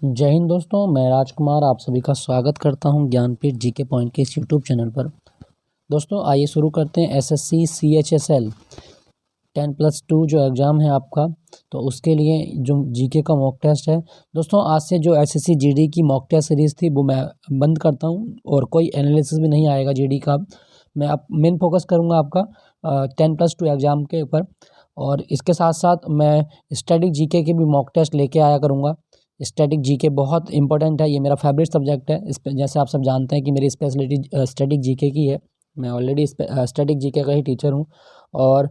जय हिंद दोस्तों, मैं राजकुमार आप सभी का स्वागत करता हूं ज्ञानपीठ जीके पॉइंट के इस यूट्यूब चैनल पर। दोस्तों आइए शुरू करते हैं एसएससी CHSL 10+2 जो एग्ज़ाम है आपका, तो उसके लिए जो जीके का मॉक टेस्ट है। दोस्तों आज से जो एसएससी जीडी की मॉक टेस्ट सीरीज़ थी वो मैं बंद करता हूं और कोई एनालिसिस भी नहीं आएगा जीडी का। मैं अब मेन फोकस करूंगा आपका 10+2 एग्ज़ाम के ऊपर, और इसके साथ साथ मैं स्टैटिक जीके के भी मॉक टेस्ट लेके आया करूँगा। स्टैटिक जीके बहुत इंपॉर्टेंट है, ये मेरा फेवरेट सब्जेक्ट है। इस पे जैसे आप सब जानते हैं कि मेरी स्पेशलिटी स्टैटिक जीके की है। मैं ऑलरेडी स्टैटिक जीके का ही टीचर हूँ। और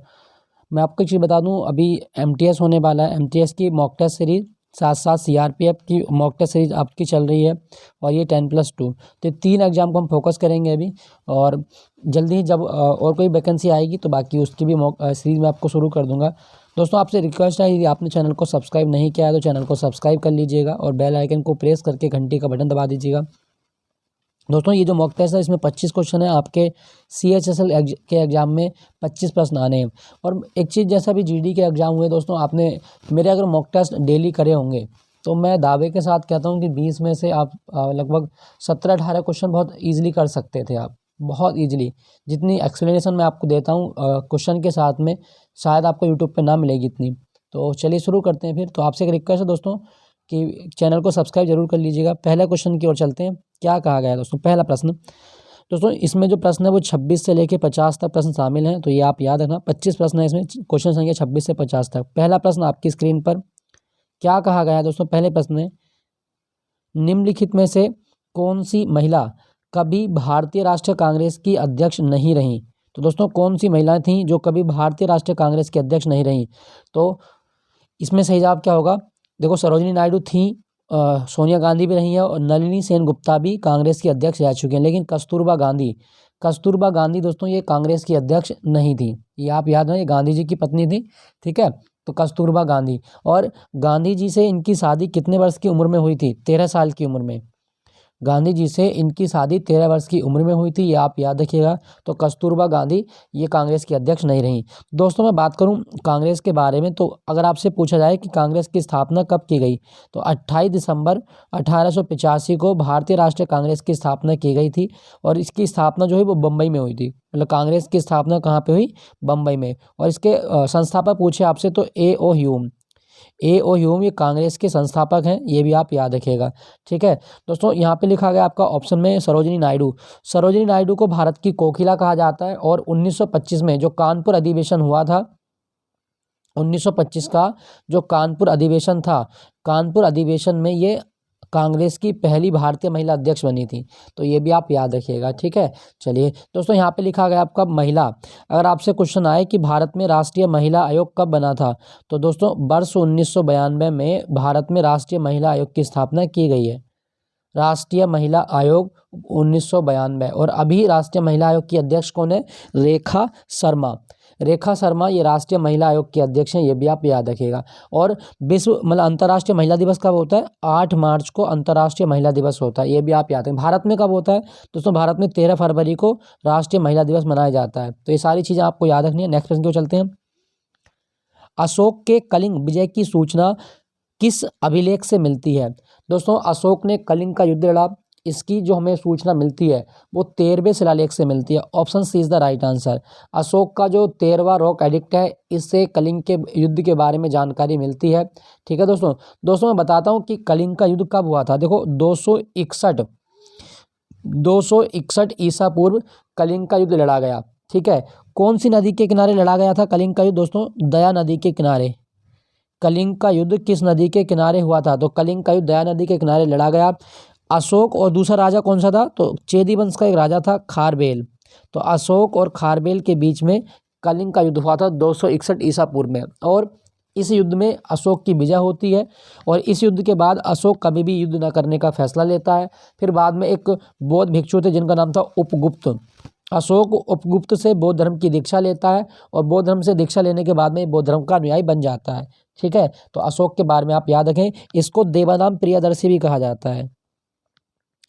मैं आपको एक चीज़ बता दूँ, अभी एमटीएस होने वाला है। एमटीएस की मॉक टेस्ट सीरीज साथ साथ सीआरपीएफ की मॉक टेस्ट सीरीज आपकी चल रही है, और ये 10+2, तो 3 एग्जाम को हम फोकस करेंगे अभी। और जल्दी ही जब और कोई वैकेंसी आएगी तो बाकी उसकी भी मॉक सीरीज मैं आपको शुरू कर दूंगा। दोस्तों आपसे रिक्वेस्ट है, यदि आपने चैनल को सब्सक्राइब नहीं किया है तो चैनल को सब्सक्राइब कर लीजिएगा और बेल आइकन को प्रेस करके घंटी का बटन दबा दीजिएगा। दोस्तों ये जो मॉक टेस्ट है इसमें 25 क्वेश्चन है। आपके CHSL के एग्ज़ाम में 25 प्रश्न आने हैं। और एक चीज़, जैसा भी जीडी के एग्ज़ाम हुए दोस्तों, आपने मेरे अगर मॉक टेस्ट डेली करे होंगे तो मैं दावे के साथ कहता हूँ कि 20 में से आप लगभग 17-18 क्वेश्चन बहुत ईजिली कर सकते थे आप, बहुत ईजिली। जितनी एक्सप्लेनेशन मैं आपको देता हूँ क्वेश्चन के साथ में, शायद आपको यूट्यूब पे ना मिलेगी इतनी। तो चलिए शुरू करते हैं फिर। तो आपसे एक रिक्वेस्ट है दोस्तों कि चैनल को सब्सक्राइब जरूर कर लीजिएगा। पहले क्वेश्चन की ओर चलते हैं। क्या कहा गया है दोस्तों? पहला प्रश्न, दोस्तों इसमें जो प्रश्न है वो 26 से लेके 50 तक प्रश्न शामिल हैं, तो ये आप याद रखना। 25 प्रश्न है इसमें, क्वेश्चन संख्या 26 से 50 तक। पहला प्रश्न आपकी स्क्रीन पर क्या कहा गया है दोस्तों? पहले प्रश्न में, निम्नलिखित में से कौन सी महिला कभी भारतीय राष्ट्रीय कांग्रेस की अध्यक्ष नहीं रही? तो दोस्तों कौन सी महिलाएं थी जो कभी भारतीय राष्ट्रीय कांग्रेस की अध्यक्ष नहीं रही? तो इसमें सही जवाब क्या होगा? देखो, सरोजिनी नायडू थी, सोनिया गांधी भी रही है, और नलिनी सेन गुप्ता भी कांग्रेस की अध्यक्ष रह चुके हैं। लेकिन कस्तूरबा गांधी दोस्तों ये कांग्रेस की अध्यक्ष नहीं थी। ये आप याद रखें, ये गांधी जी की पत्नी थी, ठीक है। तो कस्तूरबा गांधी, और गांधी जी से इनकी शादी कितने वर्ष की उम्र में हुई थी? 13 साल की उम्र में। गांधी जी से इनकी शादी 13 वर्ष की उम्र में हुई थी, ये आप याद रखिएगा। तो कस्तूरबा गांधी ये कांग्रेस की अध्यक्ष नहीं रही। दोस्तों मैं बात करूं कांग्रेस के बारे में, तो अगर आपसे पूछा जाए कि कांग्रेस की स्थापना कब की गई, तो 28 दिसंबर 1885 को भारतीय राष्ट्रीय कांग्रेस की स्थापना की गई थी। और इसकी स्थापना जो है वो बम्बई में हुई थी। मतलब कांग्रेस की स्थापना कहाँ पे हुई? बम्बई में। और इसके संस्थापक पूछे आपसे तो ए ओ ह्यूम ये कांग्रेस के संस्थापक हैं, ये भी आप याद रखिएगा, ठीक है। दोस्तों यहाँ पे लिखा गया आपका ऑप्शन में सरोजिनी नायडू को भारत की कोकिला कहा जाता है। और 1925 में जो कानपुर अधिवेशन हुआ था, 1925 का जो कानपुर अधिवेशन था, कानपुर अधिवेशन में ये कांग्रेस की पहली भारतीय महिला अध्यक्ष बनी थी। तो ये भी आप याद रखिएगा, ठीक है। चलिए दोस्तों यहाँ पे लिखा गया आपका महिला, अगर आपसे क्वेश्चन आए कि भारत में राष्ट्रीय महिला आयोग कब बना था, तो दोस्तों वर्ष 1992 में भारत में राष्ट्रीय महिला आयोग की स्थापना की गई है। राष्ट्रीय महिला आयोग 1992। और अभी राष्ट्रीय महिला आयोग की अध्यक्ष कौन है? रेखा शर्मा ये राष्ट्रीय महिला आयोग के अध्यक्ष हैं, ये भी आप याद रखिएगा। और विश्व मतलब अंतर्राष्ट्रीय महिला दिवस कब होता है? 8 मार्च को अंतर्राष्ट्रीय महिला दिवस होता है, ये भी आप याद रखें। भारत में कब होता है दोस्तों? भारत में 13 फरवरी को राष्ट्रीय महिला दिवस मनाया जाता है। तो ये सारी चीज़ें आपको याद रखनी है। नेक्स्ट प्रश्न की ओर चलते हैं। अशोक के कलिंग विजय की सूचना किस अभिलेख से मिलती है? दोस्तों अशोक ने कलिंग का युद्ध लड़ा, इसकी जो हमें सूचना मिलती है वो 13वें शिलालेख से मिलती है। Option C is the right answer. Ashok का जो 13वां रॉक एडिक्ट है, इससे कलिंग के युद्ध के बारे में जानकारी मिलती है, ठीक है दोस्तों मैं बताता हूँ कि कलिंग का युद्ध कब हुआ था। देखो 261 ईसा पूर्व कलिंग का युद्ध लड़ा गया, ठीक है। कौन सी नदी के किनारे लड़ा गया था कलिंग का युद्ध दोस्तों? दया नदी के किनारे। कलिंग का युद्ध किस नदी के किनारे हुआ था? तो कलिंग का युद्ध दया नदी के किनारे लड़ा गया। अशोक और दूसरा राजा कौन सा था? तो चेदी वंश का एक राजा था खारबेल। तो अशोक और खारबेल के बीच में कलिंग का युद्ध हुआ था 261 ईसा पूर्व में। और इस युद्ध में अशोक की विजय होती है। और इस युद्ध के बाद अशोक कभी भी युद्ध न करने का फैसला लेता है। फिर बाद में एक बौद्ध भिक्षु थे जिनका नाम था उपगुप्त। अशोक उपगुप्त से बौद्ध धर्म की दीक्षा लेता है, और बौद्ध धर्म से दीक्षा लेने के बाद में बौद्ध धर्म का अनुयायी बन जाता है, ठीक है। तो अशोक के बारे में आप याद रखें। इसको देवानाम प्रियदर्शी भी कहा जाता है।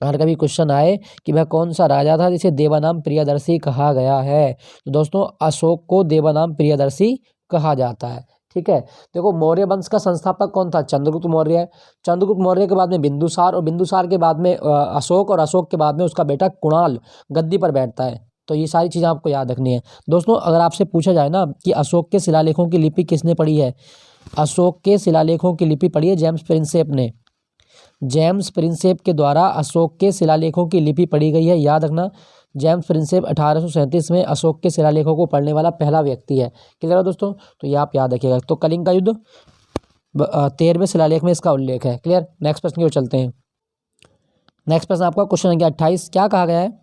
अगर कभी क्वेश्चन आए कि वह कौन सा राजा था जिसे देवानाम प्रियदर्शी कहा गया है, तो दोस्तों अशोक को देवानाम प्रियदर्शी कहा जाता है, ठीक है। देखो मौर्य वंश का संस्थापक कौन था? चंद्रगुप्त मौर्य। चंद्रगुप्त मौर्य के बाद में बिंदुसार, और बिंदुसार के बाद में अशोक, और अशोक के बाद में उसका बेटा कुणाल गद्दी पर बैठता है। तो ये सारी चीज़ें आपको याद रखनी है। दोस्तों अगर आपसे पूछा जाए ना कि अशोक के शिलालेखों की लिपि किसने पढ़ी है, अशोक के शिलालेखों की लिपि पढ़ी है जेम्स प्रिंसेप ने। जेम्स प्रिंसेप के द्वारा अशोक के शिलालेखों की लिपि पढ़ी गई है, याद रखना। जेम्स प्रिंसेप 1837 में अशोक के शिलालेखों को पढ़ने वाला पहला व्यक्ति है। क्लियर है दोस्तों? तो ये आप याद रखिएगा। तो कलिंग का युद्ध 13वें शिलालेख में इसका उल्लेख है। क्लियर। नेक्स्ट प्रश्न की ओर चलते हैं। नेक्स्ट प्रश्न आपका क्वेश्चन संख्या 28 क्या कहा गया है?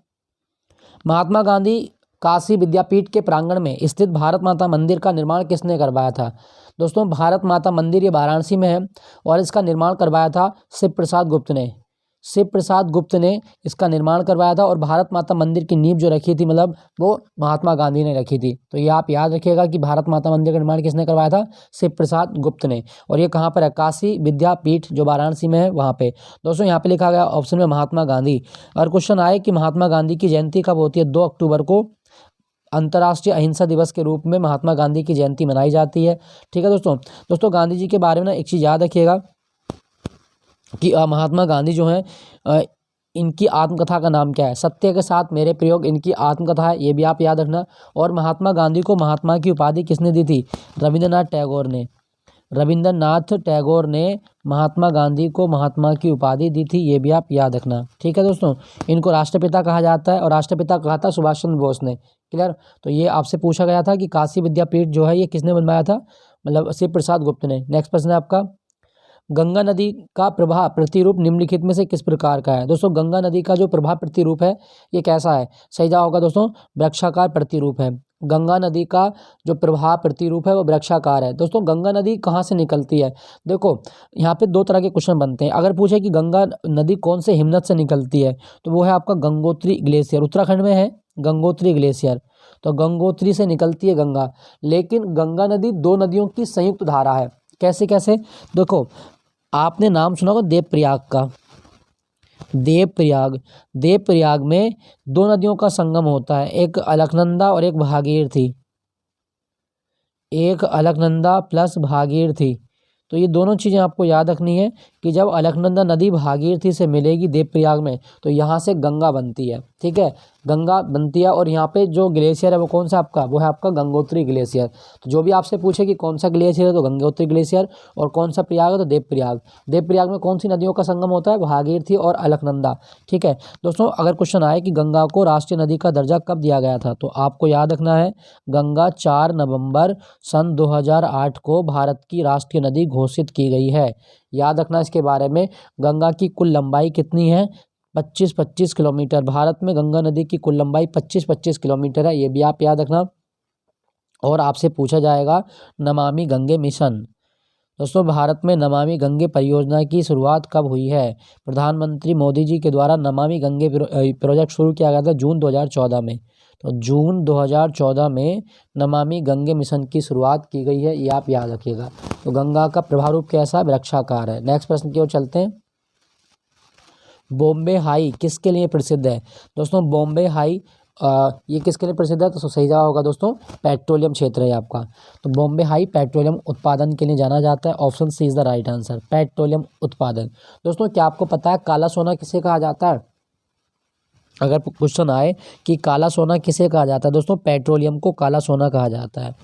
महात्मा गांधी काशी विद्यापीठ के प्रांगण में स्थित भारत माता मंदिर का निर्माण किसने करवाया था? दोस्तों भारत माता मंदिर ये वाराणसी में है और इसका निर्माण करवाया था शिव प्रसाद गुप्त ने। शिव प्रसाद गुप्त ने इसका निर्माण करवाया था और भारत माता मंदिर की नींव जो रखी थी मतलब वो महात्मा गांधी ने रखी थी। तो ये आप याद रखिएगा कि भारत माता मंदिर का निर्माण किसने करवाया था? शिव प्रसाद गुप्त ने। और ये कहाँ पर है? काशी विद्यापीठ जो वाराणसी में है वहाँ पे। दोस्तों यहाँ पे लिखा गया ऑप्शन में महात्मा गांधी। और क्वेश्चन आए कि महात्मा गांधी की जयंती कब होती है? 2 अक्टूबर को अंतर्राष्ट्रीय अहिंसा दिवस के रूप में महात्मा गांधी की जयंती मनाई जाती है। ठीक है दोस्तों गांधी जी के बारे में ना एक चीज़ याद रखिएगा कि महात्मा गांधी जो हैं इनकी आत्मकथा का नाम क्या है? सत्य के साथ मेरे प्रयोग इनकी आत्मकथा है, ये भी आप याद रखना। और महात्मा गांधी को महात्मा की उपाधि किसने दी थी? रविंद्रनाथ टैगोर ने। रविंद्रनाथ टैगोर ने महात्मा गांधी को महात्मा की उपाधि दी थी, ये भी आप याद रखना। ठीक है दोस्तों, इनको राष्ट्रपिता कहा जाता है और राष्ट्रपिता कहा था सुभाष चंद्र बोस ने। क्लियर। तो ये आपसे पूछा गया था कि काशी विद्यापीठ जो है ये किसने बनवाया था? मतलब शिव प्रसाद गुप्त ने। नेक्स्ट प्रश्न है आपका, गंगा नदी का प्रवाह प्रतिरूप निम्नलिखित में से किस प्रकार का है? दोस्तों गंगा नदी का जो प्रवाह प्रतिरूप है ये कैसा है? सही जवाब होगा दोस्तों वृक्षाकार प्रतिरूप है। गंगा नदी का जो प्रवाह प्रतिरूप है वो वृक्षाकार है। दोस्तों गंगा नदी कहाँ से निकलती है? देखो यहाँ पे 2 तरह के क्वेश्चन बनते हैं। अगर पूछे कि गंगा नदी कौन से हिमनद से निकलती है तो वो है आपका गंगोत्री ग्लेशियर। उत्तराखंड में है गंगोत्री ग्लेशियर, तो गंगोत्री से निकलती है गंगा। लेकिन गंगा नदी 2 नदियों की संयुक्त धारा है। कैसे कैसे? देखो आपने नाम सुना होगा देवप्रयाग का। देवप्रयाग में 2 नदियों का संगम होता है, एक अलकनंदा और एक भागीरथी। एक अलकनंदा प्लस भागीरथी। तो ये दोनों चीज़ें आपको याद रखनी है कि जब अलकनंदा नदी भागीरथी से मिलेगी देवप्रयाग में तो यहाँ से गंगा बनती है। ठीक है, गंगा बनती है। और यहाँ पे जो ग्लेशियर है वो कौन सा आपका? वो है आपका गंगोत्री ग्लेशियर। तो जो भी आपसे पूछे कि कौन सा ग्लेशियर है तो गंगोत्री ग्लेशियर, और कौन सा प्रयाग है तो देवप्रयाग। देवप्रयाग में कौन सी नदियों का संगम होता है? भागीरथी और अलकनंदा। ठीक है दोस्तों, अगर क्वेश्चन आए कि गंगा को राष्ट्रीय नदी का दर्जा कब दिया गया था तो आपको याद रखना है गंगा 4 नवंबर सन 2008 को भारत की राष्ट्रीय नदी घोषित की गई है। याद रखना इसके बारे में। गंगा की कुल लंबाई कितनी है? 25-25 किलोमीटर। भारत में गंगा नदी की कुल लंबाई 25-25 किलोमीटर है, ये भी आप याद रखना। और आपसे पूछा जाएगा नमामि गंगे मिशन। दोस्तों भारत में नमामि गंगे परियोजना की शुरुआत कब हुई है? प्रधानमंत्री मोदी जी के द्वारा नमामि गंगे प्रोजेक्ट शुरू किया गया था जून 2014 में। तो जून 2014 में नमामि गंगे मिशन की शुरुआत की गई है, ये आप याद रखिएगा। तो गंगा का प्रवाह रूप कैसा? वृक्षाकार है। नेक्स्ट प्रश्न की ओर चलते हैं। बॉम्बे हाई किसके लिए प्रसिद्ध है? दोस्तों बॉम्बे हाई ये किसके लिए प्रसिद्ध है? तो सही जवाब होगा दोस्तों पेट्रोलियम क्षेत्र है आपका। तो बॉम्बे हाई पेट्रोलियम उत्पादन के लिए जाना जाता है। Option C is the right answer, petroleum उत्पादन। दोस्तों क्या आपको पता है काला सोना किसे कहा जाता है? अगर क्वेश्चन आए कि काला सोना किसे कहा जाता है, दोस्तों पेट्रोलियम को काला सोना कहा जाता है।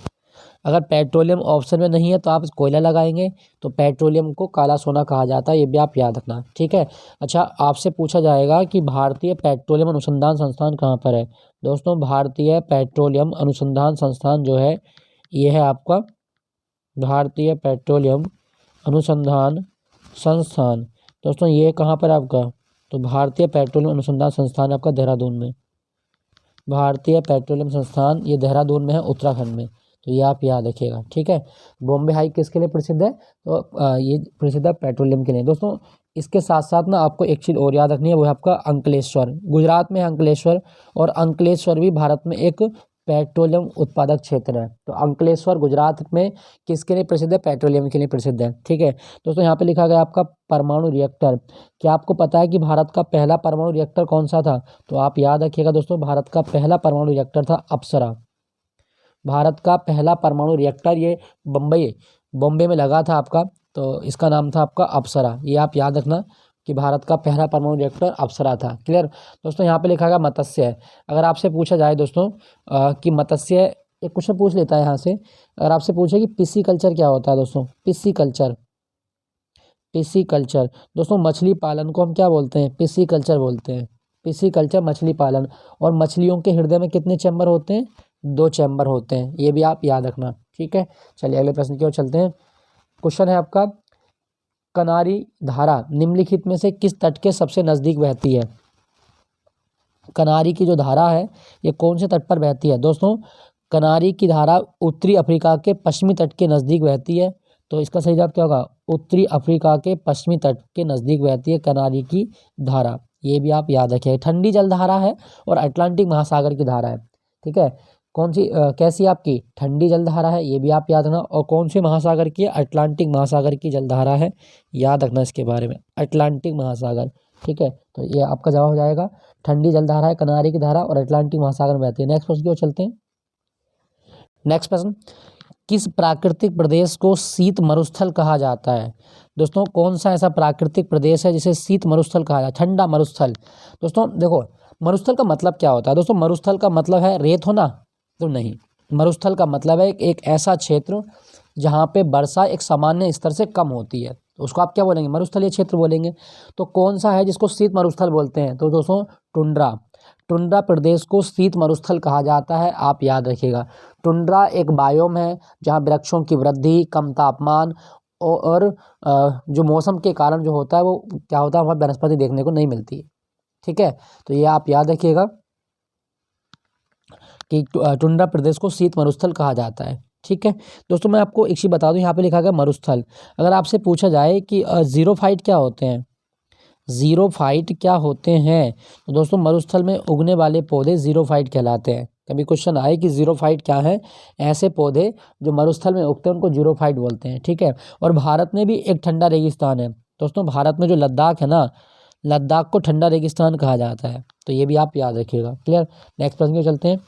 अगर पेट्रोलियम ऑप्शन में नहीं है तो आप कोयला लगाएंगे, तो पेट्रोलियम को काला सोना कहा जाता है, ये भी आप याद रखना। ठीक है। अच्छा आपसे पूछा जाएगा कि भारतीय पेट्रोलियम अनुसंधान संस्थान कहाँ पर है? दोस्तों भारतीय पेट्रोलियम अनुसंधान संस्थान जो है ये है आपका भारतीय पेट्रोलियम अनुसंधान संस्थान। दोस्तों ये कहाँ पर है आपका? तो भारतीय पेट्रोलियम अनुसंधान संस्थान आपका देहरादून में। भारतीय पेट्रोलियम संस्थान ये देहरादून में है, उत्तराखंड में। तो ये आप याद रखिएगा। ठीक है। बॉम्बे हाई किसके लिए प्रसिद्ध है? तो ये प्रसिद्ध है पेट्रोलियम के लिए। दोस्तों इसके साथ साथ ना आपको एक चीज़ और याद रखनी है, वो है आपका अंकलेश्वर। गुजरात में है अंकलेश्वर, और अंकलेश्वर भी भारत में एक पेट्रोलियम उत्पादक क्षेत्र है। तो अंकलेश्वर गुजरात में किसके लिए प्रसिद्ध है? पेट्रोलियम के लिए प्रसिद्ध है। ठीक है दोस्तों, यहाँ पे लिखा गया आपका परमाणु रिएक्टर। क्या आपको पता है कि भारत का पहला परमाणु रिएक्टर कौन सा था? तो आप याद रखिएगा दोस्तों भारत का पहला परमाणु रिएक्टर था अप्सरा। भारत का पहला परमाणु रिएक्टर ये बम्बई बॉम्बे में लगा था आपका, तो इसका नाम था आपका अप्सरा। ये आप याद रखना कि भारत का पहला परमाणु रिएक्टर अप्सरा था। क्लियर दोस्तों। यहाँ पे लिखा गया मत्स्य है। अगर आपसे पूछा जाए दोस्तों कि मत्स्य, एक क्वेश्चन पूछ लेता है यहाँ से, अगर आपसे पूछे कि पिस्सीकल्चर क्या होता है दोस्तों, पिस्सीकल्चर, पिस्सीकल्चर दोस्तों मछली पालन को हम क्या बोलते हैं, पिस्सीकल्चर बोलते हैं। पिस्सीकल्चर मछली पालन। और मछलियों के हृदय में कितने चैम्बर होते हैं, 2 चैम्बर होते हैं। ये भी आप याद रखना, ठीक है। चलिए अगले प्रश्न की ओर चलते हैं। क्वेश्चन है आपका, कनारी धारा निम्नलिखित में से किस तट के सबसे नजदीक बहती है। कनारी की जो धारा है ये कौन से तट पर बहती है दोस्तों, कनारी की धारा उत्तरी अफ्रीका के पश्चिमी तट के नज़दीक बहती है। तो इसका सही जवाब क्या होगा, उत्तरी अफ्रीका के पश्चिमी तट के नज़दीक बहती है कनारी की धारा। ये भी आप याद रखिए। ठंडी जल धारा है और अटलांटिक महासागर की धारा है, ठीक है। कौन सी कैसी आपकी ठंडी जल धारा है, ये भी आप याद रखना। और कौन से महासागर की है, अटलांटिक महासागर की जल धारा है, याद रखना इसके बारे में, अटलांटिक महासागर, ठीक है। तो ये आपका जवाब हो जाएगा, ठंडी जल धारा है कनारी की धारा और अटलांटिक महासागर में बहती है। नेक्स्ट प्रश्न की ओर चलते हैं। नेक्स्ट प्रश्न, किस प्राकृतिक प्रदेश को शीत मरुस्थल कहा जाता है दोस्तों। कौन सा ऐसा प्राकृतिक प्रदेश है जिसे शीत मरुस्थल कहा जाता है, ठंडा मरुस्थल। दोस्तों देखो, मरुस्थल का मतलब क्या होता है दोस्तों, मरुस्थल का मतलब है रेत होना, तो नहीं। मरुस्थल का मतलब है एक ऐसा क्षेत्र जहाँ पे वर्षा एक सामान्य स्तर से कम होती है, तो उसको आप क्या बोलेंगे, मरुस्थलीय क्षेत्र बोलेंगे। तो कौन सा है जिसको शीत मरुस्थल बोलते हैं, तो दोस्तों टुंड्रा। टुंड्रा प्रदेश को शीत मरुस्थल कहा जाता है, आप याद रखिएगा। टुंड्रा एक बायोम है जहाँ वृक्षों की वृद्धि, कम तापमान और जो मौसम के कारण जो होता है वो क्या होता है, वहाँ वनस्पति देखने को नहीं मिलती है, ठीक है। तो ये आप याद रखिएगा कि टुंड्रा प्रदेश को शीत मरुस्थल कहा जाता है, ठीक है। दोस्तों मैं आपको एक चीज़ बता दूं, यहाँ पे लिखा गया मरुस्थल। अगर आपसे पूछा जाए कि जीरोफाइट क्या होते हैं, जीरोफाइट क्या होते हैं, तो दोस्तों मरुस्थल में उगने वाले पौधे जीरोफाइट कहलाते हैं। कभी क्वेश्चन आए कि जीरोफाइट क्या है, ऐसे पौधे जो मरुस्थल में उगते हैं उनको जीरोफाइट बोलते हैं, ठीक है। और भारत में भी एक ठंडा रेगिस्तान है दोस्तों, भारत में जो लद्दाख है ना, लद्दाख को ठंडा रेगिस्तान कहा जाता है, तो ये भी आप याद रखिएगा। क्लियर। नेक्स्ट प्रश्न की ओर चलते हैं।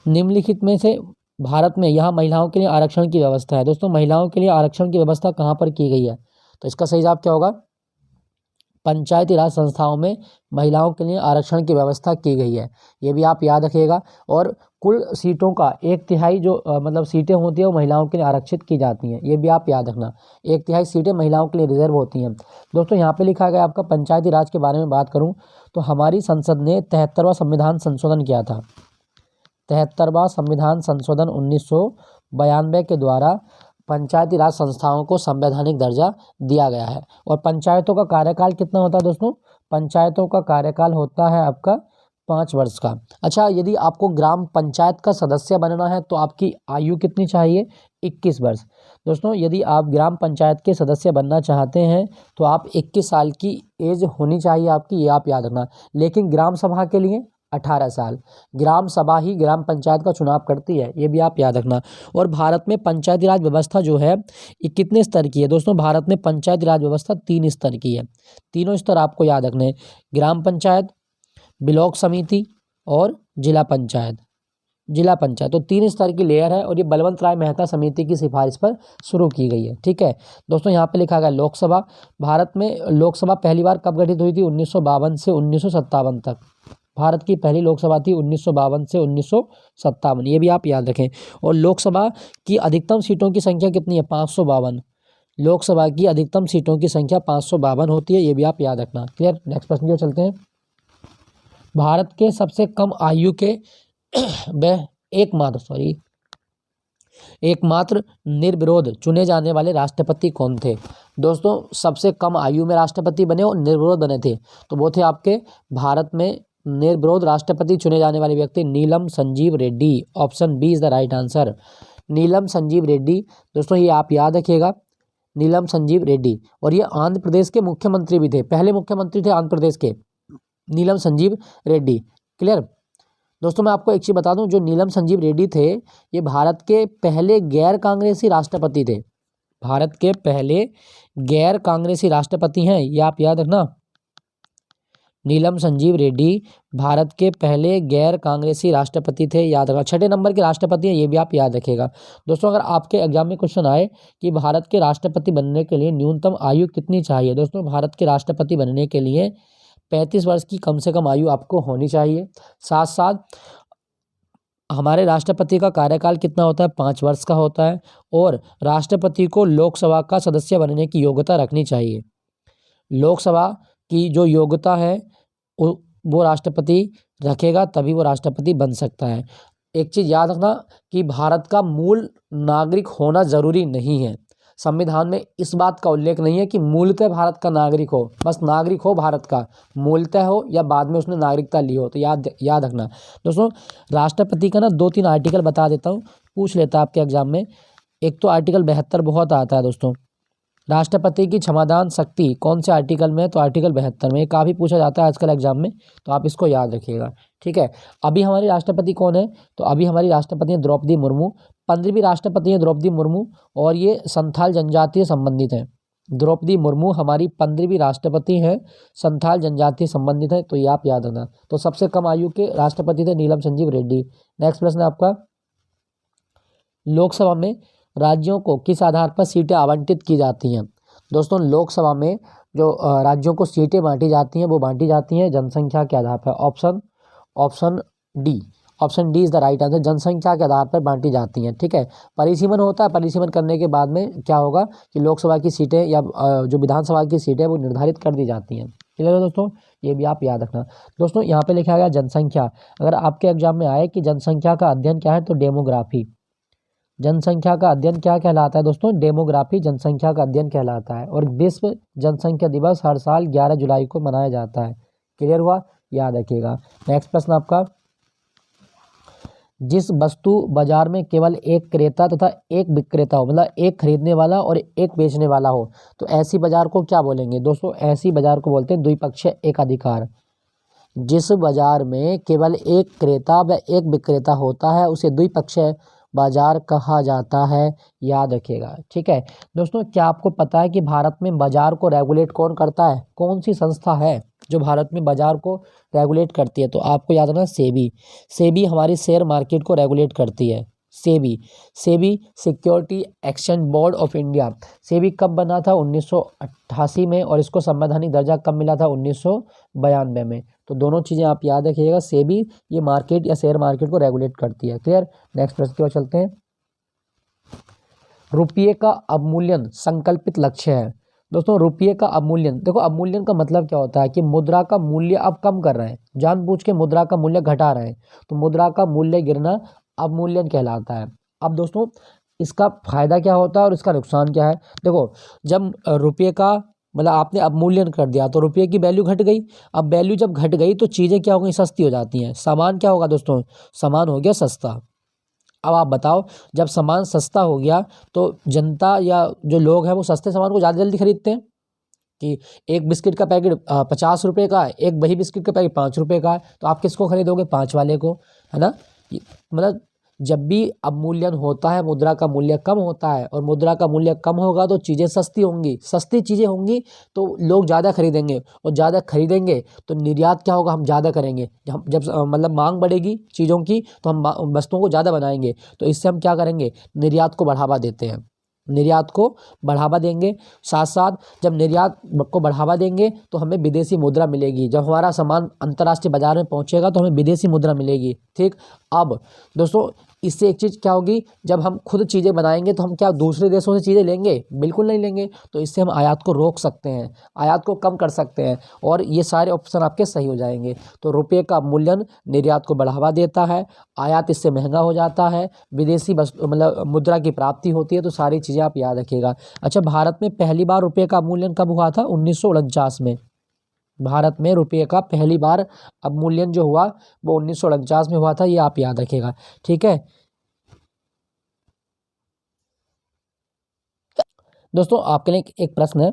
निम्नलिखित में से भारत में यहाँ महिलाओं के लिए आरक्षण की व्यवस्था है दोस्तों, महिलाओं के लिए आरक्षण की व्यवस्था कहाँ पर की गई है, तो इसका सही जवाब क्या होगा, पंचायती राज संस्थाओं में महिलाओं के लिए आरक्षण की व्यवस्था की गई है, ये भी आप याद रखिएगा। और कुल सीटों का 1/3 जो मतलब सीटें होती है वो महिलाओं के लिए आरक्षित की जाती हैं, ये भी आप याद रखना। 1/3 सीटें महिलाओं के लिए रिजर्व होती हैं। दोस्तों यहाँ पे लिखा गया आपका पंचायती राज के बारे में बात करूँ तो हमारी संसद ने 73वां संविधान संशोधन किया था। 73वां संविधान संशोधन 1992 के द्वारा पंचायती राज संस्थाओं को संवैधानिक दर्जा दिया गया है। और पंचायतों का कार्यकाल कितना होता है दोस्तों, पंचायतों का कार्यकाल होता है आपका 5 वर्ष का। अच्छा, यदि आपको ग्राम पंचायत का सदस्य बनना है तो आपकी आयु कितनी चाहिए, 21 वर्ष। दोस्तों यदि आप ग्राम पंचायत के सदस्य बनना चाहते हैं तो आप 21 साल की एज होनी चाहिए आपकी, ये आप याद रखना। लेकिन ग्राम सभा के लिए 18 साल, ग्राम सभा ही ग्राम पंचायत का चुनाव करती है, ये भी आप याद रखना। और भारत में पंचायती राज व्यवस्था जो है ये कितने स्तर की है दोस्तों, भारत में पंचायती राज व्यवस्था 3 स्तर की है। तीनों स्तर आपको याद रखने हैं, ग्राम पंचायत, ब्लॉक समिति और जिला पंचायत। जिला पंचायत तो 3 स्तर की लेयर है और ये बलवंत राय मेहता समिति की सिफारिश पर शुरू की गई है, ठीक है। दोस्तों यहाँ पे लिखा गया लोकसभा। भारत में लोकसभा पहली बार कब गठित हुई थी, 1952 से 1957 तक। भारत की पहली लोकसभा थी 1952 से 1957, ये भी आप याद रखें। और लोकसभा की अधिकतम सीटों की संख्या कितनी है, 552। लोकसभा की अधिकतम सीटों की संख्या 552 होती है, ये भी आप याद रखना। क्लियर। नेक्स्ट प्रश्न की ओर चलते हैं। भारत के सबसे कम आयु के एकमात्र निर्विरोध चुने जाने वाले राष्ट्रपति कौन थे दोस्तों, सबसे कम आयु में राष्ट्रपति बने और निर्विरोध बने थे तो वो थे आपके भारत में निर्विरोध राष्ट्रपति चुने जाने वाले व्यक्ति Neelam Sanjiva Reddy. Option B is the right answer, Neelam Sanjiva Reddy. दोस्तों ये आप याद रखिएगा, नीलम संजीव रेड्डी। और ये आंध्र प्रदेश के मुख्यमंत्री भी थे, पहले मुख्यमंत्री थे आंध्र प्रदेश के, नीलम संजीव रेड्डी। क्लियर। दोस्तों मैं आपको एक चीज़ बता दूं, जो नीलम संजीव रेड्डी थे ये भारत के पहले गैर कांग्रेसी राष्ट्रपति थे, भारत के पहले गैर कांग्रेसी राष्ट्रपति हैं, ये आप याद रखना। नीलम संजीव रेड्डी भारत के पहले गैर कांग्रेसी राष्ट्रपति थे, याद रखना। 6 नंबर के राष्ट्रपति हैं, ये भी आप याद रखिएगा। दोस्तों अगर आपके एग्जाम में क्वेश्चन आए कि भारत के राष्ट्रपति बनने के लिए न्यूनतम आयु कितनी चाहिए, दोस्तों भारत के राष्ट्रपति बनने के लिए 35 वर्ष की कम से कम आयु आपको होनी चाहिए। साथ साथ हमारे राष्ट्रपति का कार्यकाल कितना होता है, 5 वर्ष का होता है। और राष्ट्रपति को लोकसभा का सदस्य बनने की योग्यता रखनी चाहिए। लोकसभा की जो योग्यता है वो राष्ट्रपति रखेगा, तभी वो राष्ट्रपति बन सकता है। एक चीज़ याद रखना कि भारत का मूल नागरिक होना ज़रूरी नहीं है। संविधान में इस बात का उल्लेख नहीं है कि मूलतः भारत का नागरिक हो, बस नागरिक हो भारत का, मूलतः हो या बाद में उसने नागरिकता ली हो। तो याद रखना दोस्तों। राष्ट्रपति का ना 2-3 आर्टिकल बता देता हूँ, पूछ लेता है आपके एग्जाम में। एक तो आर्टिकल 72 बहुत आता है दोस्तों। राष्ट्रपति की क्षमादान शक्ति कौन से आर्टिकल में है, तो आर्टिकल 72 में। काफ़ी पूछा जाता है आजकल एग्जाम में, तो आप इसको याद रखिएगा, ठीक है। अभी हमारी राष्ट्रपति कौन है, तो अभी हमारी राष्ट्रपति हैं द्रौपदी मुर्मू। 15वीं राष्ट्रपति हैं द्रौपदी मुर्मू, और ये संथाल जनजाति से संबंधित हैं। द्रौपदी मुर्मू हमारी 15वीं राष्ट्रपति हैं, संथाल जनजाति से संबंधित है, तो ये आप याद रखना। तो सबसे कम आयु के राष्ट्रपति थे नीलम संजीव रेड्डी। नेक्स्ट प्रश्न है आपका, लोकसभा में राज्यों को किस आधार पर सीटें आवंटित की जाती हैं। दोस्तों लोकसभा में जो राज्यों को सीटें बांटी जाती हैं, वो बांटी जाती हैं जनसंख्या के आधार पर। Option D is the right answer. जनसंख्या के आधार पर बांटी जाती हैं, ठीक है। परिसीमन होता है, परिसीमन करने के बाद में क्या होगा कि लोकसभा की सीटें या जो विधानसभा की सीटें वो निर्धारित कर दी जाती हैं। क्लियर है दोस्तों, ये भी आप याद रखना। दोस्तों यहाँ पे लिखा गया जनसंख्या। अगर आपके एग्जाम में आए कि जनसंख्या का अध्ययन क्या है, तो डेमोग्राफी। जनसंख्या का अध्ययन क्या कहलाता है दोस्तों, डेमोग्राफी जनसंख्या का अध्ययन कहलाता है। और विश्व जनसंख्या दिवस हर साल 11 जुलाई को मनाया जाता है। क्लियर हुआ, याद रखिएगा। नेक्स्ट प्रश्न आपका, जिस वस्तु बाजार में केवल एक क्रेता तथा एक विक्रेता हो, मतलब एक खरीदने वाला और एक बेचने वाला हो, तो ऐसी बाजार को क्या बोलेंगे दोस्तों, ऐसी बाजार को बोलते हैं द्विपक्षीय एकाधिकार। जिस बाजार में केवल एक क्रेता व एक विक्रेता होता है उसे द्विपक्षीय बाजार कहा जाता है, याद रखिएगा, ठीक है। दोस्तों क्या आपको पता है कि भारत में बाजार को रेगुलेट कौन करता है, कौन सी संस्था है जो भारत में बाजार को रेगुलेट करती है, तो आपको याद रखना सेबी। सेबी हमारी शेयर मार्केट को रेगुलेट करती है। SEBI security exchange board of India. SEBI कब बना था, 1988 में, और इसको संवैधानिक दर्जा कब मिला था, 1992 में। तो दोनों चीज़ें आप याद रखिएगा। सेबी ये मार्केट या शेयर मार्केट को रेगुलेट करती है। क्लियर। नेक्स्ट प्रश्न की ओर चलते हैं। रुपये का अवमूल्यन संकल्पित लक्ष्य है। दोस्तों रुपये का अवमूल्यन, देखो अवमूल्यन का मतलब क्या होता है कि मुद्रा का मूल्य अब कम कर रहे हैं, जानबूझ के मुद्रा का मूल्य घटा रहे हैं, तो मुद्रा का मूल्य गिरना अवमूल्यन कहलाता है। अब दोस्तों इसका फायदा क्या होता है और इसका नुकसान क्या है। देखो जब रुपये का मतलब आपने अवमूल्यन कर दिया तो रुपये की वैल्यू घट गई। अब वैल्यू जब घट गई तो चीज़ें क्या हो गई, सस्ती हो जाती हैं। सामान क्या होगा दोस्तों, सामान हो गया सस्ता। अब आप बताओ जब सामान सस्ता हो गया तो जनता या जो लोग हैं वो सस्ते सामान को ज़्यादा जल्दी खरीदते हैं। कि एक बिस्किट का पैकेट 50 रुपये का है, एक वही बिस्किट का पैकेट 5 रुपये का है, तो आप किसको खरीदोगे, 5 वाले को, है ना। मतलब जब भी अवमूल्यन होता है मुद्रा का मूल्य कम होता है, और मुद्रा का मूल्य कम होगा तो चीज़ें सस्ती होंगी, सस्ती चीज़ें होंगी तो लोग ज़्यादा खरीदेंगे, और ज़्यादा खरीदेंगे तो निर्यात क्या होगा, हम ज़्यादा करेंगे। जब मतलब मांग बढ़ेगी चीज़ों की तो हम वस्तुओं को ज़्यादा बनाएंगे, तो इससे हम क्या करेंगे, निर्यात को बढ़ावा देते हैं, निर्यात को बढ़ावा देंगे। साथ साथ जब निर्यात को बढ़ावा देंगे तो हमें विदेशी मुद्रा मिलेगी। जब हमारा सामान अंतर्राष्ट्रीय बाजार में पहुंचेगा तो हमें विदेशी मुद्रा मिलेगी। ठीक। अब दोस्तों इससे एक चीज़ क्या होगी, जब हम खुद चीज़ें बनाएंगे तो हम क्या दूसरे देशों से चीज़ें लेंगे, बिल्कुल नहीं लेंगे। तो इससे हम आयात को रोक सकते हैं, आयात को कम कर सकते हैं, और ये सारे ऑप्शन आपके सही हो जाएंगे। तो रुपये का मूल्यन निर्यात को बढ़ावा देता है, आयात इससे महंगा हो जाता है, विदेशी मतलब मुद्रा की प्राप्ति होती है। तो सारी चीज़ें आप याद रखिएगा। अच्छा, भारत में पहली बार रुपये का मूल्यन कब हुआ था, 1949 में। भारत में रुपये का पहली बार अवमूल्यन जो हुआ वो 1949 में हुआ था, ये आप याद रखिएगा। ठीक है दोस्तों, आपके लिए एक प्रश्न है,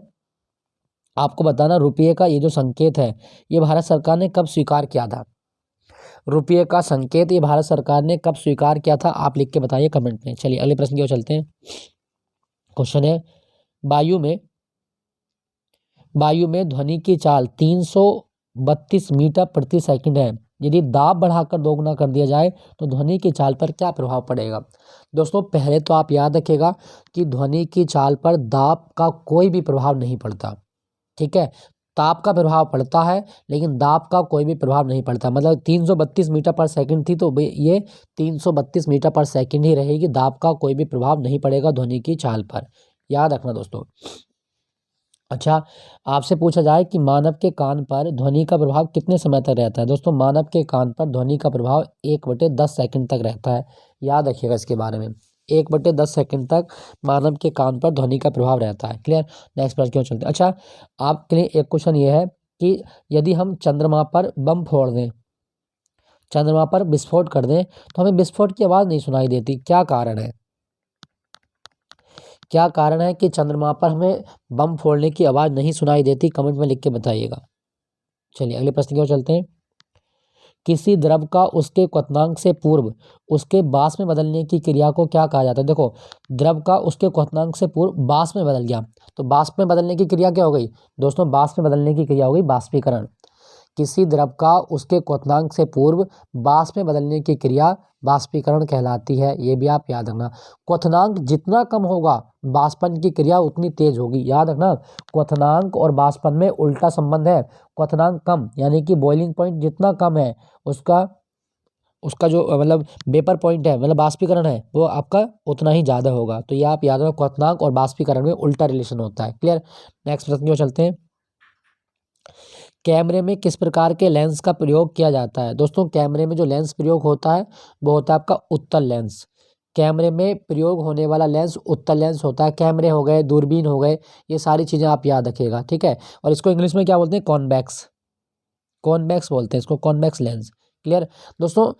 आपको बताना रुपये का ये जो संकेत है ये भारत सरकार ने कब स्वीकार किया था। रुपये का संकेत ये भारत सरकार ने कब स्वीकार किया था, आप लिख के बताइए कमेंट में। चलिए अगले प्रश्न की ओर चलते हैं। क्वेश्चन है, वायु में ध्वनि की चाल 300 32 मीटर प्रति सेकंड है। यदि दाब बढ़ाकर दोगुना कर दिया जाए तो ध्वनि की चाल पर क्या प्रभाव पड़ेगा? दोस्तों पहले तो आप याद रखिएगा कि ध्वनि की चाल पर दाब का कोई भी प्रभाव नहीं पड़ता, ठीक है। ताप का प्रभाव पड़ता है लेकिन दाब का कोई भी प्रभाव नहीं पड़ता। मतलब 332 मीटर पर सेकंड थी तो ये 332 मीटर पर सेकंड ही रहेगी, दाब का कोई भी प्रभाव नहीं पड़ेगा ध्वनि की चाल पर, याद रखना दोस्तों। अच्छा, आपसे पूछा जाए कि मानव के कान पर ध्वनि का प्रभाव कितने समय तक रहता है? दोस्तों मानव के कान पर ध्वनि का प्रभाव 1/10 सेकंड तक रहता है, याद रखिएगा इसके बारे में। 1/10 सेकंड तक मानव के कान पर ध्वनि का प्रभाव रहता है। क्लियर? नेक्स्ट प्रश्न क्यों चलते हैं। अच्छा, आपके लिए एक क्वेश्चन ये है कि यदि हम चंद्रमा पर बम फोड़ दें, चंद्रमा पर विस्फोट कर दें तो हमें विस्फोट की आवाज़ नहीं सुनाई देती, क्या कारण है? क्या कारण है कि चंद्रमा पर हमें बम फोड़ने की आवाज़ नहीं सुनाई देती? कमेंट में लिख के बताइएगा। चलिए अगले प्रश्न की ओर चलते हैं। किसी द्रव का उसके क्वथनांक से पूर्व उसके बाष्प में बदलने की क्रिया को क्या कहा जाता है? देखो, द्रव का उसके क्वथनांक से पूर्व बाष्प में बदल गया तो बाष्प में बदलने की क्रिया क्या हो गई? दोस्तों बाष्प में बदलने की क्रिया हो गई बाष्पीकरण। किसी द्रव का उसके क्वथनांक से पूर्व बाष्प में बदलने की क्रिया बाष्पीकरण कहलाती है, ये भी आप याद रखना। क्वथनांक जितना कम होगा बाष्पन की क्रिया उतनी तेज होगी, याद रखना। क्वथनांक और बाष्पन में उल्टा संबंध है। क्वथनांक कम यानी कि बॉइलिंग पॉइंट जितना कम है उसका उसका जो मतलब वेपर पॉइंट है, मतलब बाष्पीकरण है, वो आपका उतना ही ज़्यादा होगा। तो ये आप याद रखो, क्वथनांक और बाष्पीकरण में उल्टा रिलेशन होता है। क्लियर? नेक्स्ट प्रश्न की ओर चलते हैं। कैमरे में किस प्रकार के लेंस का प्रयोग किया जाता है? दोस्तों कैमरे में जो लेंस प्रयोग होता है वो होता है आपका उत्तल लेंस। कैमरे में प्रयोग होने वाला लेंस उत्तल लेंस होता है। कैमरे हो गए, दूरबीन हो गए, ये सारी चीज़ें आप याद रखिएगा, ठीक है। और इसको इंग्लिश में क्या बोलते हैं? कॉन्वेक्स, कॉन्वेक्स बोलते हैं इसको, कॉन्वेक्स लेंस। क्लियर दोस्तों?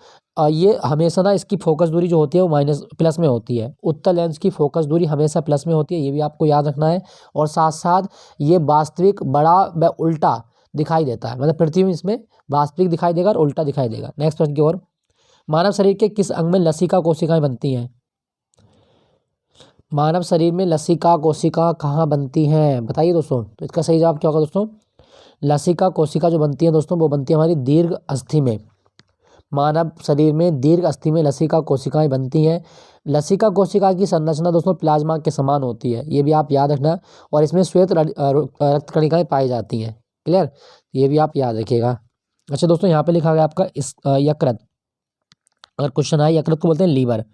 ये हमेशा ना इसकी फोकस दूरी जो होती है वो माइनस प्लस में होती है। उत्तल लेंस की फोकस दूरी हमेशा प्लस में होती है, ये भी आपको याद रखना है। और साथ साथ ये वास्तविक बड़ा व उल्टा दिखाई देता है, मतलब पृथ्वी में इसमें वास्तविक दिखाई देगा और उल्टा दिखाई देगा। नेक्स्ट प्रश्न की ओर। मानव शरीर के किस अंग में लसिका कोशिकाएं बनती हैं? मानव शरीर में लसिका कोशिका कहाँ बनती हैं बताइए दोस्तों। तो इसका सही जवाब क्या होगा दोस्तों? लसिका कोशिका जो बनती है दोस्तों वो बनती है हमारी दीर्घ अस्थि में। मानव शरीर में दीर्घ अस्थि में लसिका कोशिकाएं बनती हैं। लसिका कोशिका की संरचना दोस्तों प्लाज्मा के समान होती है, ये भी आप याद रखना। और इसमें श्वेत रक्त कणिकाएं पाई जाती हैं। क्लियर? ये भी आप याद रखिएगा। अच्छा दोस्तों, यहाँ पे लिखा गया आपका इस यकृत। अगर क्वेश्चन आए, यकृत को बोलते हैं लीवर।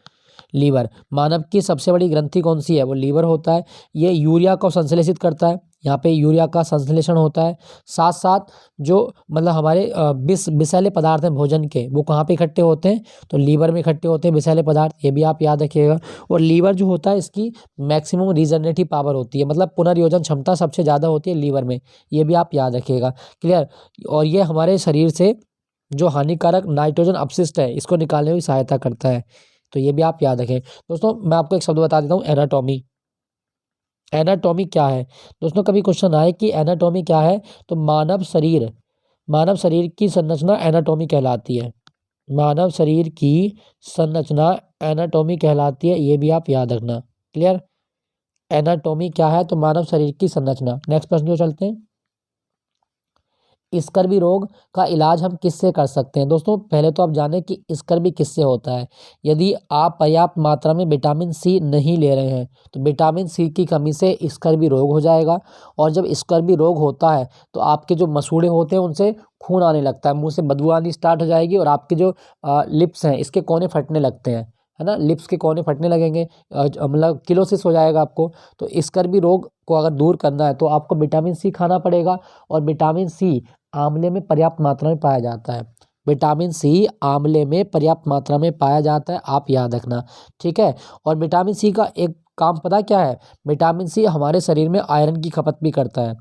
लीवर मानव की सबसे बड़ी ग्रंथि कौन सी है? वो लीवर होता है। ये यूरिया को संश्लेषित करता है, यहाँ पे यूरिया का संश्लेषण होता है। साथ साथ जो मतलब हमारे विषैले पदार्थ हैं भोजन के, वो कहाँ पे इकट्ठे होते हैं? तो लीवर में इकट्ठे होते हैं विषैले पदार्थ, ये भी आप याद रखिएगा। और लीवर जो होता है इसकी मैक्सिमम रीजनरेटिव पावर होती है, मतलब पुनर्योजन क्षमता सबसे ज़्यादा होती है लीवर में, ये भी आप याद रखिएगा। क्लियर? और ये हमारे शरीर से जो हानिकारक नाइट्रोजन अपशिष्ट है इसको निकालने में भी सहायता करता है, तो ये भी आप याद रखें। दोस्तों मैं आपको एक शब्द बता देता हूँ, एनाटॉमी। एनाटॉमी क्या है? दोस्तों कभी क्वेश्चन आए कि एनाटॉमी क्या है, तो मानव शरीर की संरचना एनाटॉमी कहलाती है। मानव शरीर की संरचना एनाटॉमी कहलाती है, ये भी आप याद रखना। क्लियर? एनाटॉमी क्या है? तो मानव शरीर की संरचना। नेक्स्ट प्रश्न जो चलते हैं। स्कर्वी रोग का इलाज हम किससे कर सकते हैं? दोस्तों पहले तो आप जानें कि स्कर्वी किससे होता है। यदि आप पर्याप्त मात्रा में विटामिन सी नहीं ले रहे हैं तो विटामिन सी की कमी से स्कर्वी रोग हो जाएगा। और जब स्कर्वी रोग होता है तो आपके जो मसूड़े होते हैं उनसे खून आने लगता है, मुंह से बदबू आनी स्टार्ट हो जाएगी और आपके जो लिप्स हैं इसके कोने फटने लगते हैं, है ना, लिप्स के कोने फटने लगेंगे, मतलब किलोसिस हो जाएगा आपको। तो स्कर्वी रोग को अगर दूर करना है तो आपको विटामिन सी खाना पड़ेगा। और विटामिन सी आंवले में पर्याप्त मात्रा में पाया जाता है। विटामिन सी आंवले में पर्याप्त मात्रा में पाया जाता है, आप याद रखना, ठीक है। और विटामिन सी का एक काम पता क्या है? विटामिन सी हमारे शरीर में आयरन की खपत भी करता है।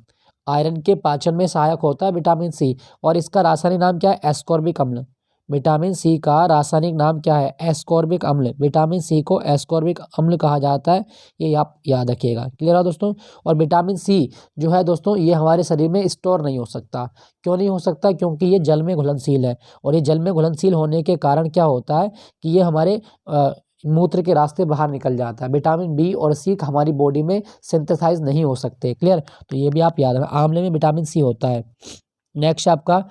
आयरन के पाचन में सहायक होता है विटामिन सी। और इसका रासायनिक नाम क्या है? एस्कॉर्बिक अम्ल। विटामिन सी का रासायनिक नाम क्या है? एस्कॉर्बिक अम्ल। विटामिन सी को एस्कॉर्बिक अम्ल कहा जाता है, ये आप याद रखिएगा। क्लियर है दोस्तों? और विटामिन सी जो है दोस्तों ये हमारे शरीर में स्टोर नहीं हो सकता। क्यों नहीं हो सकता? क्योंकि ये जल में घुलनशील है। और ये जल में घुलनशील होने के कारण क्या होता है कि ये हमारे मूत्र के रास्ते बाहर निकल जाता है। विटामिन बी और सी हमारी बॉडी में सिंथेसाइज नहीं हो सकते। क्लियर? तो ये भी आप याद रखना, आंवले में विटामिन सी होता है। नेक्स्ट आपका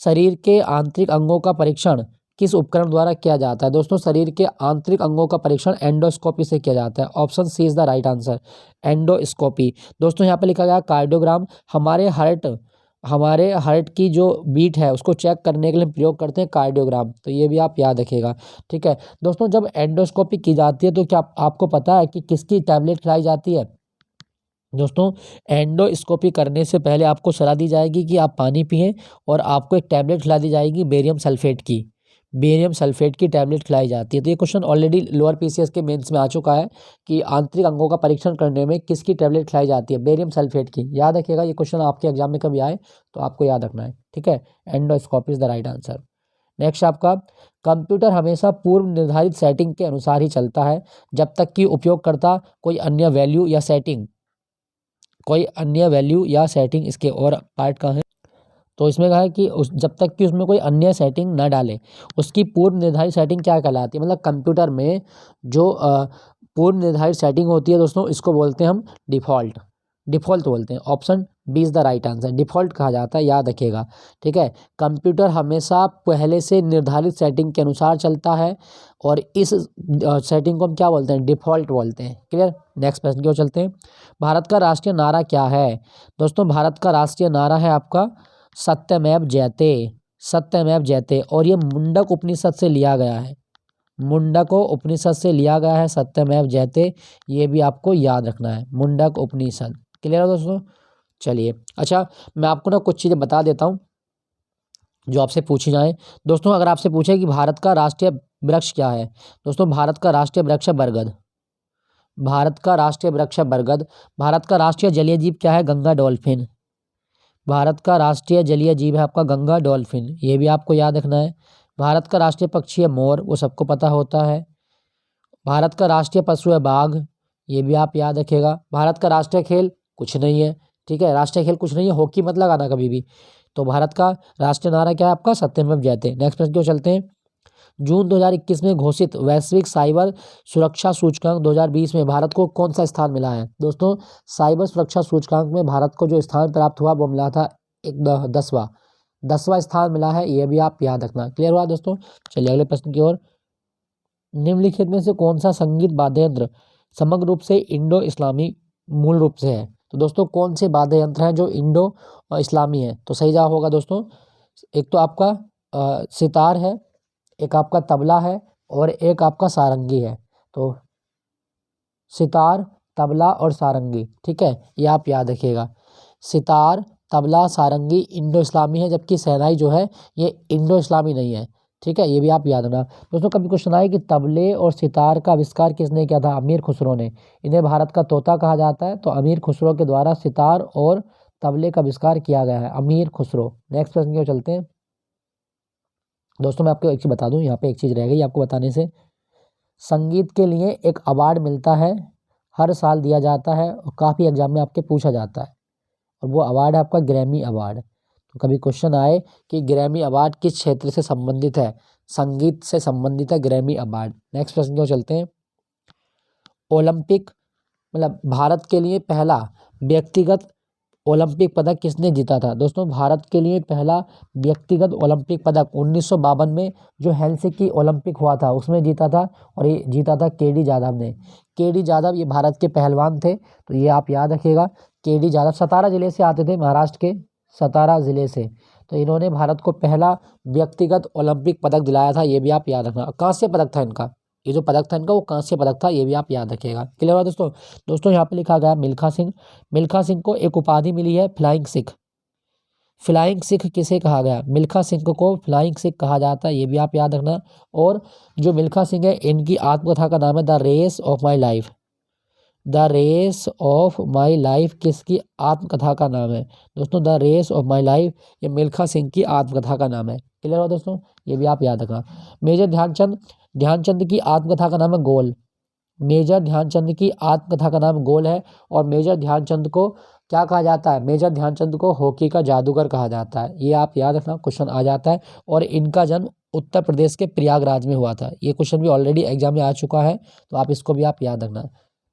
शरीर के आंतरिक अंगों का परीक्षण किस उपकरण द्वारा किया जाता है? दोस्तों शरीर के आंतरिक अंगों का परीक्षण एंडोस्कोपी से किया जाता है। Option C is the right answer, endoscopy. दोस्तों यहाँ पे लिखा गया कार्डियोग्राम हमारे हार्ट की जो बीट है उसको चेक करने के लिए प्रयोग करते हैं कार्डियोग्राम, तो ये भी आप याद रखिएगा। ठीक है दोस्तों, जब एंडोस्कोपी की जाती है तो क्या आपको पता है कि किसकी टैबलेट खिलाई जाती है? दोस्तों एंडोस्कोपी करने से पहले आपको सलाह दी जाएगी कि आप पानी पिएं और आपको एक टैबलेट खिला दी जाएगी बेरियम सल्फेट की। बेरियम सल्फेट की टैबलेट खिलाई जाती है। तो ये क्वेश्चन ऑलरेडी लोअर पीसीएस के मेंस में आ चुका है कि आंतरिक अंगों का परीक्षण करने में किसकी टैबलेट खिलाई जाती है? बेरियम सल्फेट की। याद रखिएगा, ये क्वेश्चन आपके एग्जाम में कभी आए तो आपको याद रखना है। ठीक है, endoscopy is the right answer. Next आपका कंप्यूटर हमेशा पूर्व निर्धारित सेटिंग के अनुसार ही चलता है जब तक कि उपयोगकर्ता कोई अन्य वैल्यू या सेटिंग इसके और पार्ट का है। तो इसमें कहा है कि जब तक कि उसमें कोई अन्य सेटिंग ना डाले, उसकी पूर्व निर्धारित सेटिंग क्या कहलाती है? मतलब कंप्यूटर में जो पूर्व निर्धारित सेटिंग होती है दोस्तों, इसको बोलते हैं हम डिफ़ॉल्ट बोलते हैं। Option B is the right answer, default कहा जाता है, याद रखिएगा। ठीक है, कंप्यूटर हमेशा पहले से निर्धारित सेटिंग के अनुसार चलता है और इस सेटिंग को हम क्या बोलते हैं? डिफ़ॉल्ट बोलते हैं। क्लियर। नेक्स्ट प्रश्न की ओर चलते हैं। भारत का राष्ट्रीय नारा क्या है? दोस्तों भारत का राष्ट्रीय नारा है आपका सत्यमेव जयते, सत्यमेव जयते। और ये मुंडक उपनिषद से लिया गया है, मुंडक उपनिषद से लिया गया है सत्यमेव जयते। ये भी आपको याद रखना है, मुंडक उपनिषद। क्लियर है दोस्तों? चलिए, अच्छा मैं आपको ना कुछ चीज़ें बता देता हूँ जो आपसे पूछी जाए। दोस्तों अगर आपसे पूछे कि भारत का राष्ट्रीय वृक्ष क्या है? दोस्तों भारत का राष्ट्रीय वृक्ष है बरगद। भारत का राष्ट्रीय वृक्ष है बरगद। भारत का राष्ट्रीय जलीय जीव क्या है? गंगा डॉल्फिन। भारत का राष्ट्रीय जलीय जीव है आपका गंगा डॉल्फिन, ये भी आपको याद रखना है। भारत का राष्ट्रीय पक्षी है मोर, वो सबको पता होता है। भारत का राष्ट्रीय पशु है बाघ, ये भी आप याद रखिएगा। भारत का राष्ट्रीय खेल कुछ नहीं है। ठीक है, राष्ट्रीय खेल कुछ नहीं है, हॉकी मत लगाना कभी भी। तो भारत का राष्ट्रीय नारा क्या है आपका? सत्यमेव जयते। नेक्स्ट प्रश्न की ओर चलते हैं। जून 2021 में घोषित वैश्विक साइबर सुरक्षा सूचकांक 2020 में भारत को कौन सा स्थान मिला है? दोस्तों साइबर सुरक्षा सूचकांक में भारत को जो स्थान प्राप्त हुआ वो मिला था 10वां स्थान मिला है, ये भी आप याद रखना। क्लियर हुआ दोस्तों? चलिए अगले प्रश्न की ओर। निम्नलिखित में से कौन सा संगीत वाद्य यंत्र समग्र रूप से इंडो इस्लामी मूल रूप से है? तो दोस्तों कौन से वाद्य यंत्र हैं जो इंडो इस्लामी है? तो सही जवाब होगा दोस्तों, एक तो आपका सितार है, एक आपका तबला है और एक आपका सारंगी है। तो सितार, तबला और सारंगी। ठीक है, ये आप याद रखिएगा। सितार, तबला, सारंगी इंडो इस्लामी है, जबकि शहनाई जो है ये इंडो इस्लामी नहीं है। ठीक है, ये भी आप याद रखना। दोस्तों कभी क्वेश्चन आए कि तबले और सितार का आविष्कार किसने किया था? अमीर खुसरो ने। इन्हें भारत का तोता कहा जाता है, तो अमीर खुसरो के द्वारा सितार और तबले का आविष्कार किया गया है, अमीर खुसरो। नेक्स्ट प्रश्न की ओर चलते हैं। दोस्तों मैं आपको एक चीज़ बता दूं, यहाँ पे एक चीज़ रह गई आपको बताने से। संगीत के लिए एक अवार्ड मिलता है, हर साल दिया जाता है और काफ़ी एग्जाम में आपके पूछा जाता है, और वो अवार्ड है आपका ग्रैमी अवार्ड। तो कभी क्वेश्चन आए कि ग्रैमी अवार्ड किस क्षेत्र से संबंधित है? संगीत से संबंधित है ग्रैमी अवार्ड। नेक्स्ट प्रश्न की ओर चलते हैं। ओलंपिक मतलब भारत के लिए पहला व्यक्तिगत ओलंपिक पदक किसने जीता था? दोस्तों भारत के लिए पहला व्यक्तिगत ओलंपिक पदक 1952 में जो हेलसिंकी ओलंपिक हुआ था उसमें जीता था, और ये जीता था केडी जाधव ने। केडी जाधव ये भारत के पहलवान थे, तो ये आप याद रखिएगा। केडी जाधव सतारा जिले से आते थे, महाराष्ट्र के सतारा जिले से। तो इन्होंने भारत को पहला व्यक्तिगत ओलंपिक पदक दिलाया था, ये भी आप याद रखना। कांस्य पदक था इनका, ये जो पदक था इनका वो कांस्य पदक था, ये भी आप याद रखिएगा। क्लियर हुआ दोस्तों? दोस्तों यहाँ पे लिखा गया मिल्खा सिंह। मिल्खा सिंह को एक उपाधि मिली है फ्लाइंग सिख। फ्लाइंग सिख किसे कहा गया? मिल्खा सिंह को फ्लाइंग सिख कहा जाता है, ये भी आप याद रखना। और जो मिल्खा सिंह है इनकी आत्मकथा का नाम है the race of my life. The race of my life किसकी आत्मकथा का नाम है? दोस्तों the race of my life ये मिल्खा सिंह की आत्मकथा का नाम है। क्लियर हो दोस्तों? ये भी आप याद रखना। मेजर ध्यानचंद की आत्मकथा का नाम है गोल। मेजर ध्यानचंद की आत्मकथा का नाम गोल है, और मेजर ध्यानचंद को क्या कहा जाता है? मेजर ध्यानचंद को हॉकी का जादूगर कहा जाता है, ये आप याद रखना, क्वेश्चन आ जाता है। और इनका जन्म उत्तर प्रदेश के प्रयागराज में हुआ था, ये क्वेश्चन भी ऑलरेडी एग्जाम में आ चुका है, तो आप इसको भी आप याद रखना।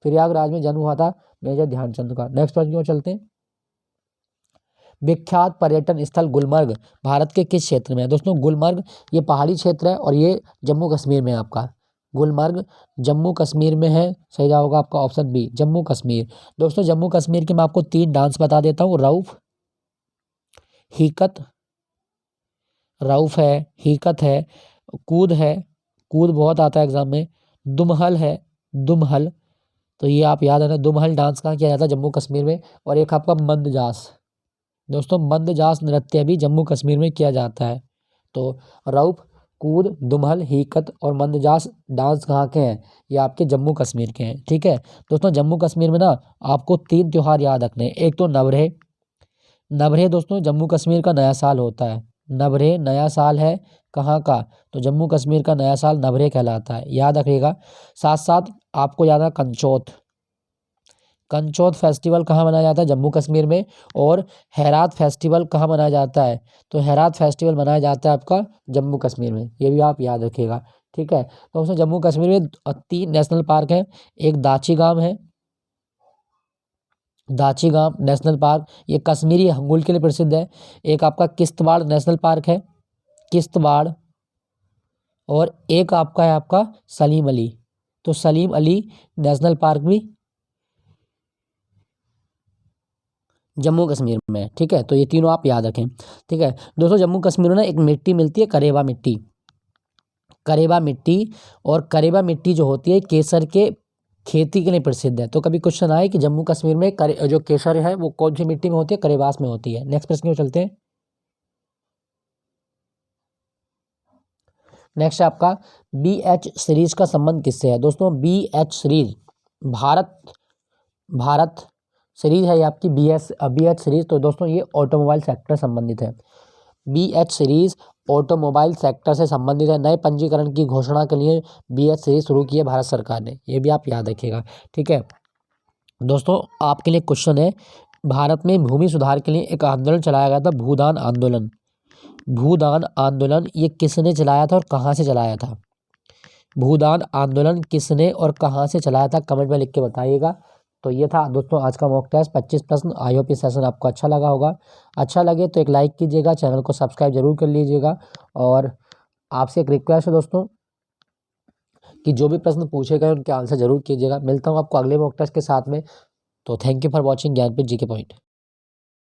प्रयागराज में जन्म हुआ था मेजर ध्यानचंद का। नेक्स्ट प्रश्न की ओर चलते हैं। विख्यात पर्यटन स्थल गुलमर्ग भारत के किस क्षेत्र में है? दोस्तों गुलमर्ग ये पहाड़ी क्षेत्र है और ये जम्मू कश्मीर में है आपका। गुलमर्ग जम्मू कश्मीर में है। सही जवाब होगा आपका ऑप्शन बी, जम्मू कश्मीर। दोस्तों जम्मू कश्मीर के मैं आपको 3 डांस बता देता हूँ। हीकत रऊफ है, हीकत है, कूद है, कूद बहुत आता है एग्जाम में, दुमहल है, दुमहल। तो ये आप याद रखना, दुमहल डांस कहाँ किया जाता है? जम्मू कश्मीर में। और एक आपका मंदजास। दोस्तों मंदजास नृत्य भी जम्मू कश्मीर में किया जाता है। तो रऊफ, कूद, दुमहल, हीकत और मंदजास डांस कहाँ के हैं? ये आपके जम्मू कश्मीर के हैं। ठीक है दोस्तों, जम्मू कश्मीर में ना आपको 3 त्योहार याद रखने हैं। एक तो नवरेह। नवरेह दोस्तों जम्मू कश्मीर का नया साल होता है। नवरेह नया साल है कहाँ का? तो जम्मू कश्मीर का नया साल नवरेह कहलाता है, याद रखिएगा। साथ साथ आपको याद है कंचौथ। कंचौथ फेस्टिवल कहाँ मनाया जाता है? जम्मू कश्मीर में। और हेरात फेस्टिवल कहाँ मनाया जाता है? तो हेरात फेस्टिवल मनाया जाता है आपका जम्मू कश्मीर में, ये भी आप याद रखिएगा। ठीक है तो उसमें जम्मू कश्मीर में 3 नेशनल पार्क हैं। एक दाची गांव है, दाची गांव नेशनल पार्क, ये कश्मीरी हंगुल के लिए प्रसिद्ध है। एक आपका किश्तवाड़ नेशनल पार्क है, किश्तवाड़। और एक आपका है आपका सलीम अली। तो सलीम अली नेशनल पार्क भी जम्मू कश्मीर में है। ठीक है तो ये तीनों आप याद रखें। ठीक है दोस्तों, जम्मू कश्मीर में ना एक मिट्टी मिलती है, करेबा मिट्टी। करेबा मिट्टी, और करेबा मिट्टी जो होती है केसर के खेती के लिए प्रसिद्ध है। तो कभी क्वेश्चन आए कि जम्मू कश्मीर में जो केसर है वो कौन सी मिट्टी में होती है? करेबास में होती है। नेक्स्ट प्रश्न में चलते हैं। नेक्स्ट आपका BH सीरीज का संबंध किससे है? दोस्तों BH series Bharat Bharat series है ये आपकी BH सीरीज। तो दोस्तों ये ऑटोमोबाइल सेक्टर संबंधित है। BH सीरीज ऑटोमोबाइल सेक्टर से संबंधित है। नए पंजीकरण की घोषणा के लिए BH सीरीज शुरू की है भारत सरकार ने, ये भी आप याद रखिएगा। ठीक है दोस्तों, आपके लिए क्वेश्चन है, भारत में भूमि सुधार के लिए एक आंदोलन चलाया गया था, भूदान आंदोलन। भूदान आंदोलन ये किसने चलाया था और कहाँ से चलाया था? भूदान आंदोलन किसने और कहाँ से चलाया था? कमेंट में लिख के बताइएगा। तो ये था दोस्तों आज का मॉक टेस्ट, 25 प्रश्न। आई होप ये सेशन आपको अच्छा लगा होगा। अच्छा लगे तो एक लाइक कीजिएगा, चैनल को सब्सक्राइब जरूर कर लीजिएगा। और आपसे एक रिक्वेस्ट है दोस्तों कि जो भी प्रश्न पूछे गए उनके आंसर जरूर कीजिएगा। मिलता हूँ आपको अगले मॉक टेस्ट के साथ में। तो thank you for watching Gyanpeeth ji के पॉइंट।